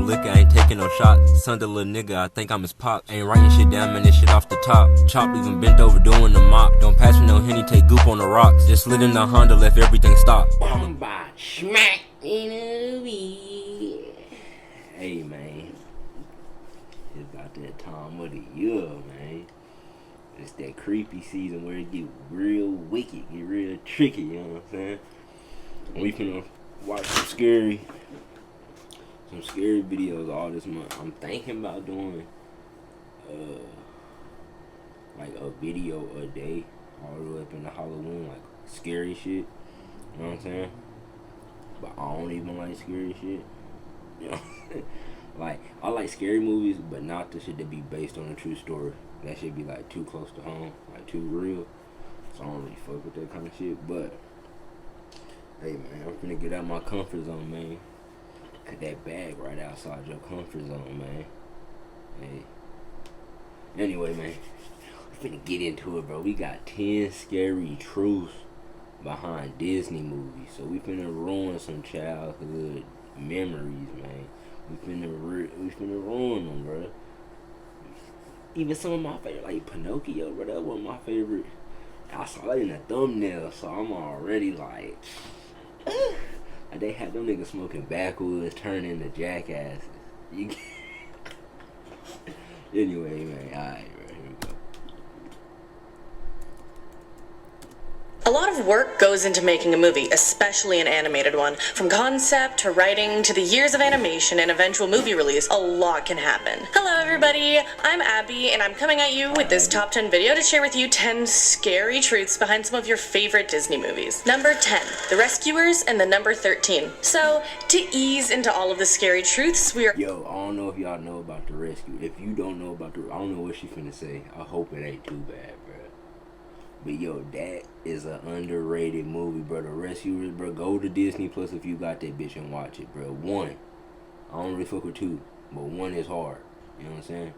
liquor, ain't taking no shots. Son, the little nigga, I think I'm his pop. Ain't writing shit down, man, this shit off the top. Chop, even bent over doing the mop. Don't pass me no Henny, take goop on the rocks. Just slid in the Honda, left everything stopped. Bomba, smack in a beat. Hey, man. It's about that time of the year, man. It's that creepy season where it get real wicked, get real tricky, you know what I'm saying? We finna watch some scary videos all this month. I'm thinking about doing like a video a day all the way up into Halloween, like scary shit. You know what I'm saying? But I don't even like scary shit. You know? Like, I like scary movies, but not the shit that be based on a true story. That shit be like too close to home, like too real. So I don't really fuck with that kind of shit. But hey, man, I'm finna get out my comfort zone, man. Cause that bag right outside your comfort zone, man. Hey. Anyway, man, we finna get into it, bro. We got 10 scary truths behind Disney movies. So we finna ruin some childhood memories, man. We finna ruin them, bro. Even some of my favorite, like Pinocchio, bro, that was my favorite. I saw that in the thumbnail, so I'm already like, they had them niggas smoking backwoods, turning into jackasses. Anyway, man, alright, bro, here we go. A lot of work goes into making a movie, especially an animated one. From concept to writing to the years of animation and eventual movie release, a lot can happen. Hello everybody, I'm Abby and I'm coming at you with this top 10 video to share with you 10 scary truths behind some of your favorite Disney movies. Number 10, The Rescuers, and the number 13. So, to ease into all of the scary truths, we are— Yo, I don't know if y'all know about The Rescue. If you don't know about I don't know what she finna say. I hope it ain't too bad, bro. But yo, that is an underrated movie, bro. The Rescuers, bro. Go to Disney Plus if you got that bitch and watch it, bro. 1. I don't really fuck with 2, but 1 is hard. You know what I'm saying?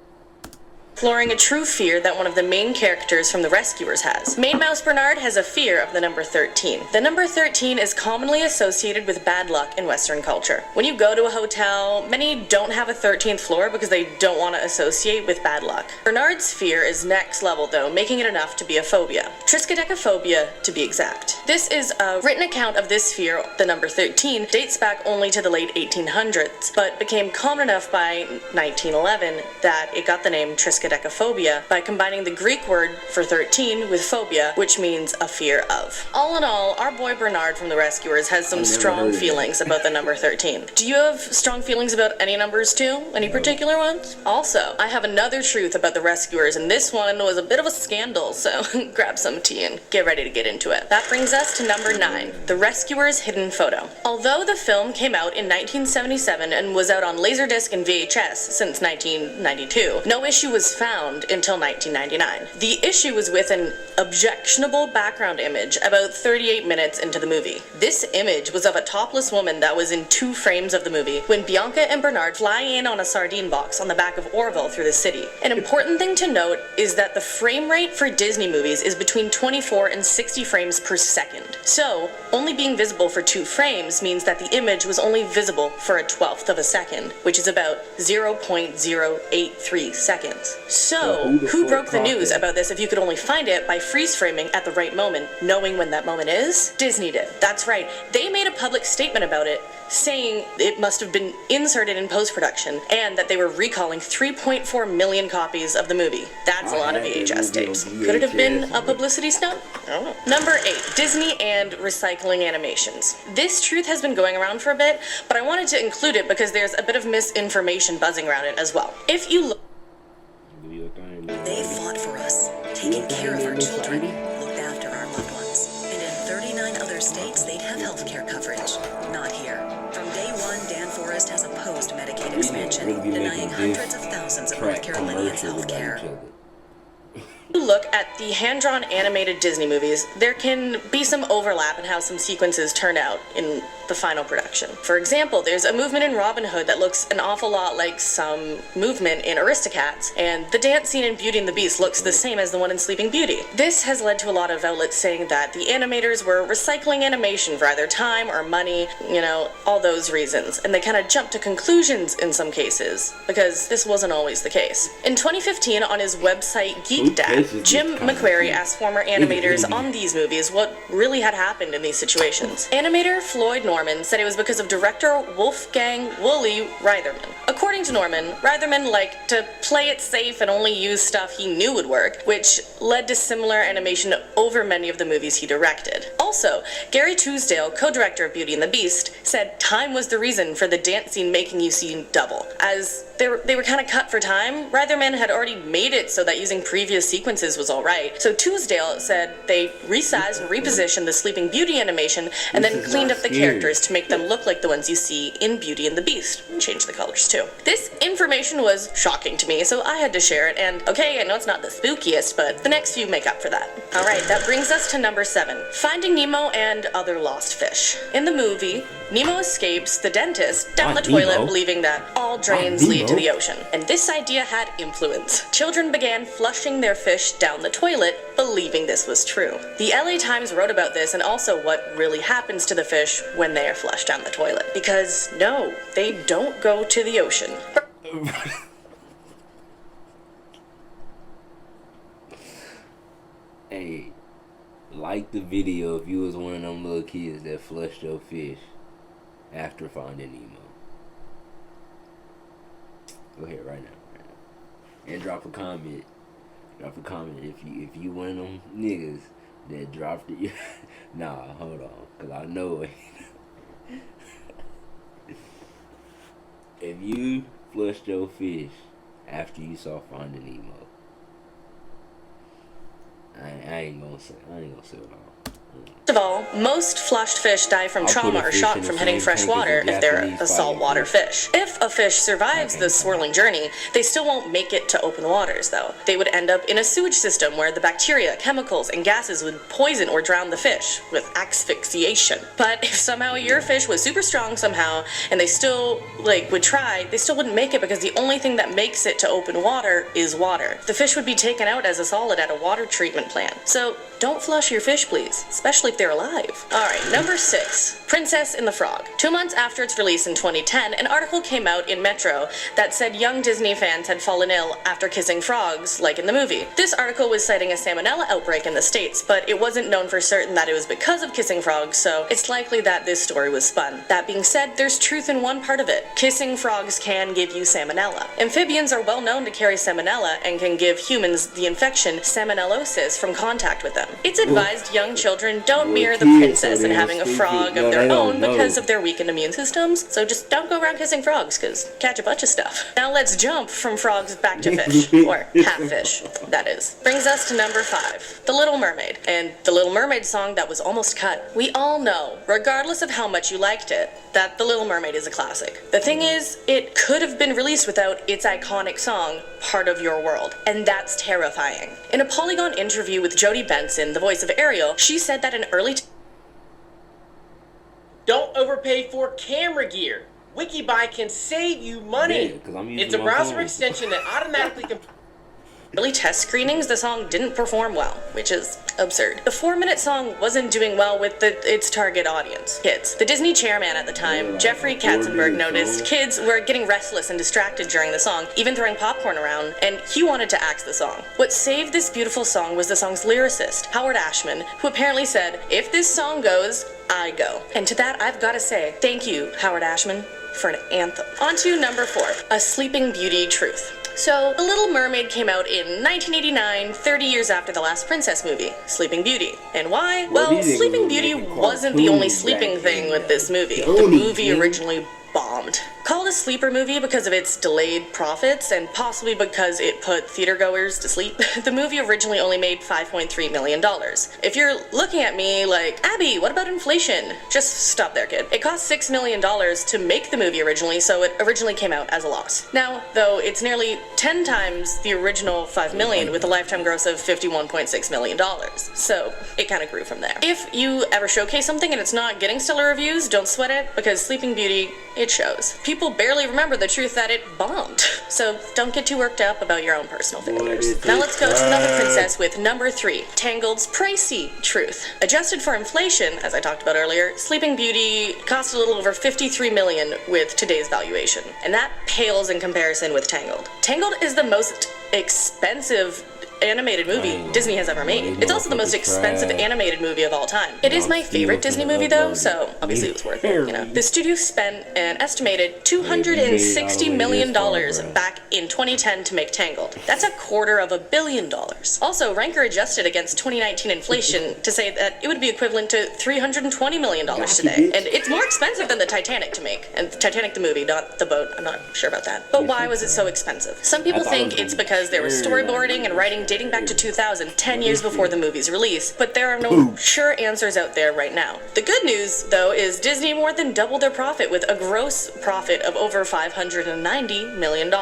exploring a true fear that one of the main characters from The Rescuers has. Main Mouse Bernard has a fear of the number 13. The number 13 is commonly associated with bad luck in Western culture. When you go to a hotel, many don't have a 13th floor because they don't want to associate with bad luck. Bernard's fear is next level though, making it enough to be a phobia. Triskaidekaphobia, to be exact. This is a written account of this fear, the number 13, dates back only to the late 1800s, but became common enough by 1911 that it got the name Triskaidekaphobia by combining the Greek word for 13 with phobia, which means a fear of. All in all, our boy Bernard from The Rescuers has some strong feelings about the number 13. Do you have strong feelings about any numbers too? Any particular ones? Also, I have another truth about The Rescuers, and this one was a bit of a scandal, so grab some tea and get ready to get into it. That brings us to number 9, The Rescuers' Hidden Photo. Although the film came out in 1977 and was out on Laserdisc and VHS since 1992, no issue was found until 1999. The issue was with an objectionable background image about 38 minutes into the movie. This image was of a topless woman that was in 2 frames of the movie when Bianca and Bernard fly in on a sardine box on the back of Orville through the city. An important thing to note is that the frame rate for Disney movies is between 24 and 60 frames per second. So, only being visible for 2 frames means that the image was only visible for a 1/12 of a second, which is about 0.083 seconds. So, who broke the news about this if you could only find it by freeze framing at the right moment, knowing when that moment is? Disney did. That's right. They made a public statement about it, saying it must have been inserted in post-production, and that they were recalling 3.4 million copies of the movie. That's a lot of VHS tapes. Could it have been a publicity stunt? I don't know. Number 8, Disney and recycling animations. This truth has been going around for a bit, but I wanted to include it because there's a bit of misinformation buzzing around it as well. If you look— They fought for us, taking care of our children, looked after our loved ones. And in 39 other states, they'd have health care coverage. Not here. From day one, Dan Forrest has opposed Medicaid expansion, denying hundreds of thousands of North Carolinians health care. If you look at the hand-drawn animated Disney movies, there can be some overlap in how some sequences turn out in the final production. For example, there's a movement in Robin Hood that looks an awful lot like some movement in Aristocats, and the dance scene in Beauty and the Beast looks the same as the one in Sleeping Beauty. This has led to a lot of outlets saying that the animators were recycling animation for either time or money, you know, all those reasons, and they kind of jumped to conclusions in some cases, because this wasn't always the case. In 2015, on his website GeekDad, Jim McQuarrie asked former animators on these movies what really had happened in these situations. Animator Floyd Norman said it was because of director Wolfgang Wooly Reitherman. According to Norman, Reitherman liked to play it safe and only use stuff he knew would work, which led to similar animation over many of the movies he directed. Also, Gary Truesdale, co-director of Beauty and the Beast, said time was the reason for the dance scene making you see double. As they were kind of cut for time, Reitherman had already made it so that using previous sequences was alright. So Truesdale said they resized and repositioned the Sleeping Beauty animation and then cleaned up the characters to make them look like the ones you see in Beauty and the Beast. Changed the colors too. This information was shocking to me, so I had to share it, and okay, I know it's not the spookiest, but the next few make up for that. Alright, that brings us to number 7. Finding Nemo and Other Lost Fish. In the movie, Nemo escapes the dentist down the toilet believing that all drains lead to the ocean. And this idea had influence. Children began flushing their fish down the toilet, believing this was true. The LA Times wrote about this and also what really happens to the fish when they are flushed down the toilet. Because no, they don't go to the ocean. Hey, like the video if you was one of them little kids that flushed your fish after finding Nemo. Go ahead right now. And drop a comment. Drop a comment if you one of them niggas that dropped it. Nah, hold on, cause I know it. If you flushed your fish after you saw Finding Nemo, I ain't gonna say it all. First of all, most flushed fish die from trauma or shock from hitting fresh water if they're a saltwater fish. If a fish survives the swirling journey, they still won't make it to open waters, though. They would end up in a sewage system where the bacteria, chemicals, and gases would poison or drown the fish with asphyxiation. But if somehow your fish was super strong somehow, and they still, would try, they still wouldn't make it because the only thing that makes it to open water is water. The fish would be taken out as a solid at a water treatment plant. So, don't flush your fish, please, especially if they're alive. Alright, number 6. Princess and the Frog. 2 months after its release in 2010, an article came out in Metro that said young Disney fans had fallen ill after kissing frogs, like in the movie. This article was citing a salmonella outbreak in the States, but it wasn't known for certain that it was because of kissing frogs, so it's likely that this story was spun. That being said, there's truth in one part of it. Kissing frogs can give you salmonella. Amphibians are well known to carry salmonella and can give humans the infection salmonellosis from contact with them. It's advised young children don't mirror the princess in having a frog of their own because of their weakened immune systems, so just don't go around kissing frogs, cause catch a bunch of stuff. Now let's jump from frogs back to fish, or half fish, that is. Brings us to number 5, The Little Mermaid, and The Little Mermaid song that was almost cut. We all know, regardless of how much you liked it, that The Little Mermaid is a classic. The thing is, it could have been released without its iconic song, Part of Your World, and that's terrifying. In a Polygon interview with Jodie Benson, the voice of Ariel, she said that an early don't overpay for camera gear. WikiBuy can save you money. Yeah, it's a browser extension that automatically early test screenings, the song didn't perform well, which is absurd. The 4-minute song wasn't doing well with its target audience, kids. The Disney chairman at the time, Jeffrey Katzenberg, noticed kids were getting restless and distracted during the song, even throwing popcorn around, and he wanted to axe the song. What saved this beautiful song was the song's lyricist, Howard Ashman, who apparently said, "If this song goes, I go." And to that, I've got to say, thank you, Howard Ashman, for an anthem. On to number 4, A Sleeping Beauty Truth. So, The Little Mermaid came out in 1989, 30 years after the last princess movie, Sleeping Beauty. And why? Well, Sleeping Beauty wasn't the only sleeping thing with this movie. The movie originally bombed. Called a sleeper movie because of its delayed profits and possibly because it put theatergoers to sleep, the movie originally only made $5.3 million. If you're looking at me like, Abby, what about inflation? Just stop there, kid. It cost $6 million to make the movie originally, so it originally came out as a loss. Now, though, it's nearly 10 times the original $5 million with a lifetime gross of $51.6 million. So it kind of grew from there. If you ever showcase something and it's not getting stellar reviews, don't sweat it, because Sleeping Beauty, it shows. People barely remember the truth that it bombed. So don't get too worked up about your own personal failures. Now let's go to another princess with number 3, Tangled's pricey truth. Adjusted for inflation, as I talked about earlier, Sleeping Beauty cost a little over $53 million with today's valuation. And that pales in comparison with Tangled. Tangled is the most expensive animated movie Disney has ever made. It's also the most expensive animated movie of all time. It is my favorite Disney movie though, so obviously it was worth it, you know. The studio spent an estimated $260 million back in 2010 to make Tangled. That's $250 million. Also, Ranker adjusted against 2019 inflation to say that it would be equivalent to $320 million today. And it's more expensive than the Titanic to make. And Titanic the movie, not the boat. I'm not sure about that. But why was it so expensive? Some people think it's because there was storyboarding and writing dating back to 2000, 10 years before the movie's release, but there are no sure answers out there right now. The good news, though, is Disney more than doubled their profit with a gross profit of over $590 million.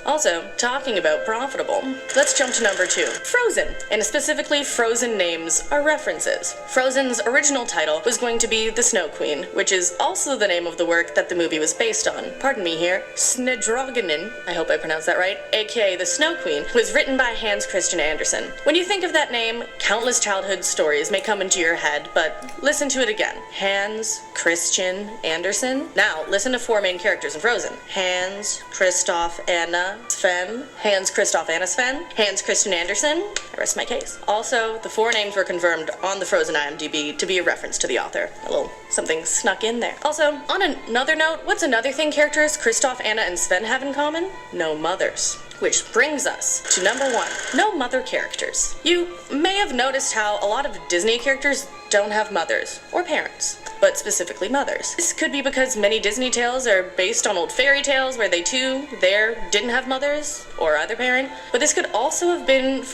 Also, talking about profitable, let's jump to number 2, Frozen. And specifically, Frozen names are references. Frozen's original title was going to be The Snow Queen, which is also the name of the work that the movie was based on. Pardon me here. Snedroganin, I hope I pronounced that right, aka The Snow Queen, was written by Hans Christian Andersen. When you think of that name, countless childhood stories may come into your head, but listen to it again. Hans Christian Andersen. Now, listen to 4 main characters in Frozen. Hans, Kristoff, Anna, Sven. Hans, Kristoff, Anna, Sven. Hans Christian Andersen. I rest my case. Also, the 4 names were confirmed on the Frozen IMDb to be a reference to the author. A little something snuck in there. Also, on another note, what's another thing characters Kristoff, Anna, and Sven have in common? No mothers. Which brings us to number 1, no mother characters. You may have noticed how a lot of Disney characters don't have mothers or parents, but specifically mothers. This could be because many Disney tales are based on old fairy tales where they too didn't have mothers or either parent, but this could also have been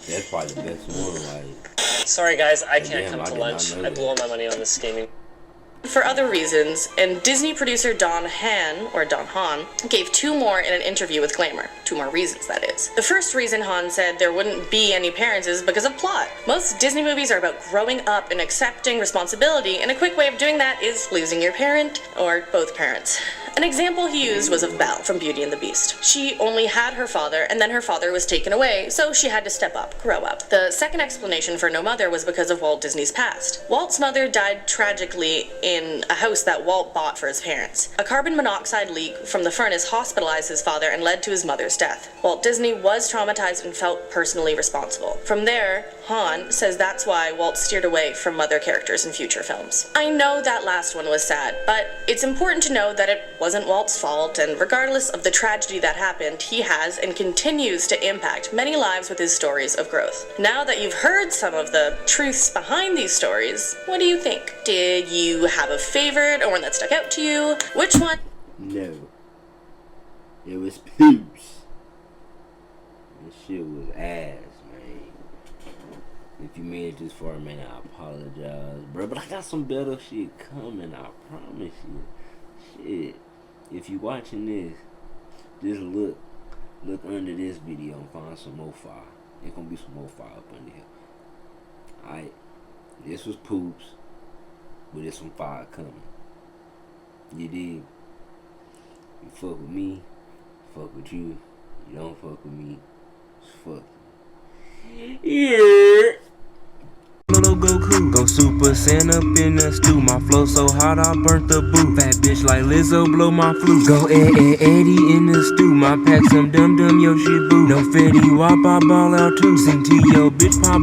That's probably the best one, like. Sorry guys, I can't come to lunch. I blew all my money on this scheming. For other reasons, and Disney producer Don Hahn gave 2 more in an interview with Glamour. 2 more reasons, that is. The first reason Hahn said there wouldn't be any parents is because of plot. Most Disney movies are about growing up and accepting responsibility, and a quick way of doing that is losing your parent, or both parents. An example he used was of Belle from Beauty and the Beast. She only had her father, and then her father was taken away, so she had to step up, grow up. The second explanation for no mother was because of Walt Disney's past. Walt's mother died tragically in a house that Walt bought for his parents. A carbon monoxide leak from the furnace hospitalized his father and led to his mother's death. Walt Disney was traumatized and felt personally responsible. From there, Hahn says that's why Walt steered away from mother characters in future films. I know that last one was sad, but it's important to know that it wasn't Walt's fault, and regardless of the tragedy that happened, he has and continues to impact many lives with his stories of growth. Now that you've heard some of the truths behind these stories, what do you think? Did you have a favorite or one that stuck out to you? Which one? No. It was Poops. This shit was ass, man. If you made it this far, man, I apologize, bro. But I got some better shit coming, I promise you. Shit. If you watching this, just look under this video and find some more fire. There's gonna be some more fire up under here. Alright. This was Poops. But there's some fire coming. You dig? You fuck with me, fuck with you. You don't fuck with me, it's fuck you. Yeah. Little Goku, go Super Saiyan up in the stew. My flow so hot I burnt the boot. Fat bitch like Lizzo blow my flute. Go Eddie in the stew. My pack some dum yo shit boo. No Fetty Wap I ball out too. Sing to your bitch pop